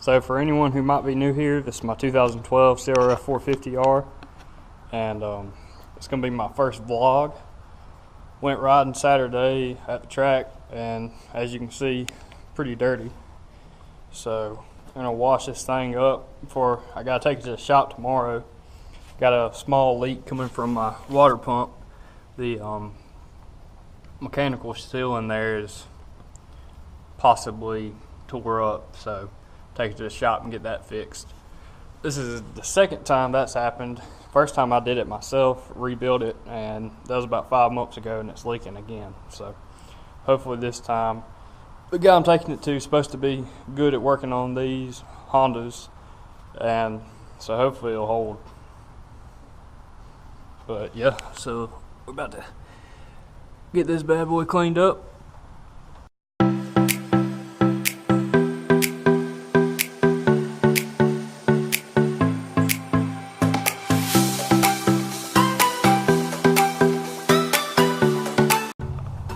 So for anyone who might be new here, this is my 2012 CRF450r, and it's going to be my first vlog. Went riding Saturday at the track, and as you can see, pretty dirty. So I'm going to wash this thing up before I got to take it to the shop tomorrow. Got a small leak coming from my water pump. The mechanical seal in there is possibly tore up, so take it to the shop and get that fixed. This is the second time that's happened. First time I did it myself, rebuilt it, and that was about 5 months ago, and it's leaking again. So hopefully this time, the guy I'm taking it to is supposed to be good at working on these Hondas, and so hopefully it'll hold. But yeah, so we're about to get this bad boy cleaned up.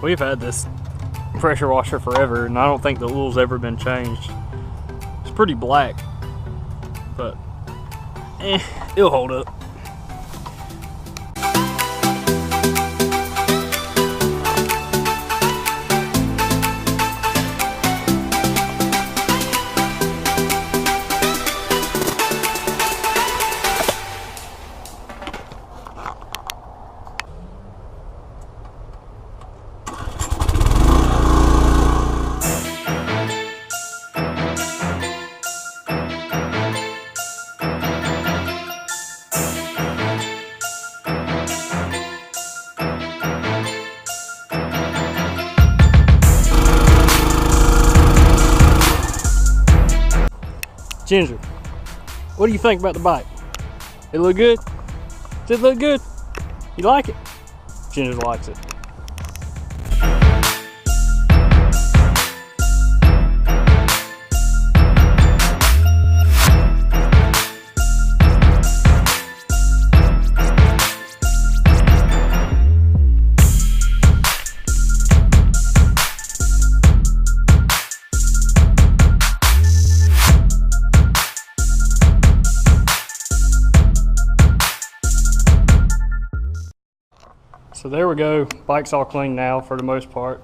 We've had this pressure washer forever, and I don't think the oil's ever been changed. It's pretty black, but it'll hold up. Ginger, what do you think about the bike? It look good? Does it look good? You like it? Ginger likes it. So there we go, bike's all clean now for the most part.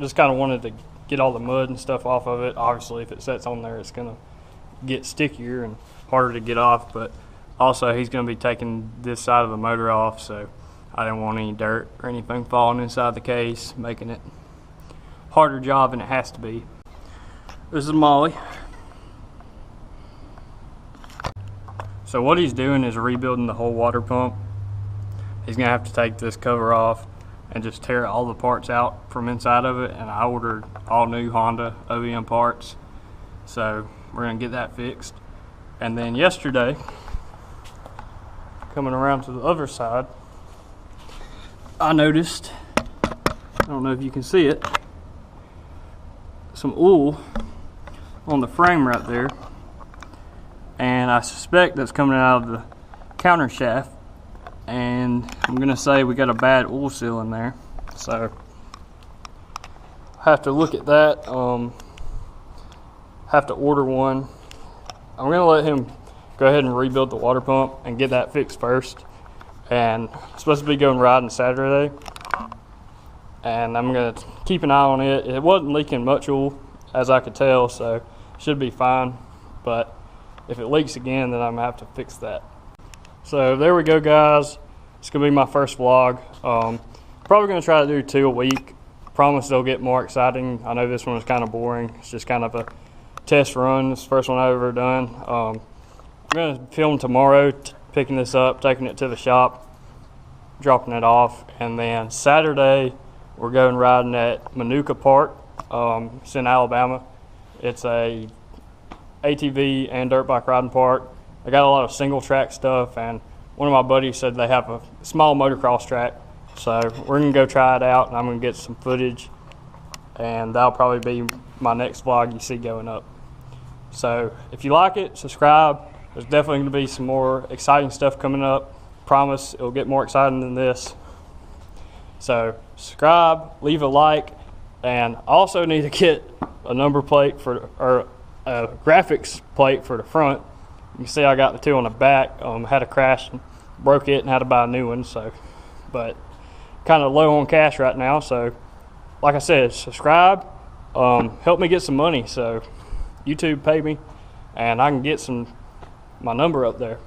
Just kind of wanted to get all the mud and stuff off of it. Obviously if it sits on there it's gonna get stickier and harder to get off, but also he's gonna be taking this side of the motor off, so I didn't want any dirt or anything falling inside the case, making it harder job than it has to be. This is Molly. So what he's doing is rebuilding the whole water pump. He's gonna have to take this cover off and just tear all the parts out from inside of it, and I ordered all new Honda OEM parts, so we're gonna get that fixed. And then yesterday, coming around to the other side, I noticed, I don't know if you can see it, some oil on the frame right there, and I suspect that's coming out of the counter shaft. And I'm gonna say we got a bad oil seal in there, so have to look at that. Have to order one. I'm gonna let him go ahead and rebuild the water pump and get that fixed first. And I'm supposed to be going riding Saturday, and I'm gonna keep an eye on it. It wasn't leaking much oil, as I could tell, so it should be fine. But if it leaks again, then I'm gonna have to fix that. So there we go, guys. It's gonna be my first vlog. Probably gonna try to do 2 a week. Promise they'll get more exciting. I know this one was kind of boring. It's just kind of a test run. It's the first one I've ever done. I'm gonna film tomorrow, picking this up, taking it to the shop, dropping it off, and then Saturday we're going riding at Manuka Park. It's in Alabama. It's a ATV and dirt bike riding park. I got a lot of single track stuff, and one of my buddies said they have a small motocross track, so we're gonna go try it out, and I'm gonna get some footage, and that'll probably be my next vlog you see going up. So if you like it, subscribe. There's definitely gonna be some more exciting stuff coming up. Promise it'll get more exciting than this. So subscribe, leave a like, and I also need to get a number plate for, or a graphics plate for the front. You can see I got the two on the back. Had a crash, broke it, and had to buy a new one. So, but kind of low on cash right now. So, like I said, subscribe, help me get some money. So, YouTube pay me, and I can get my number up there.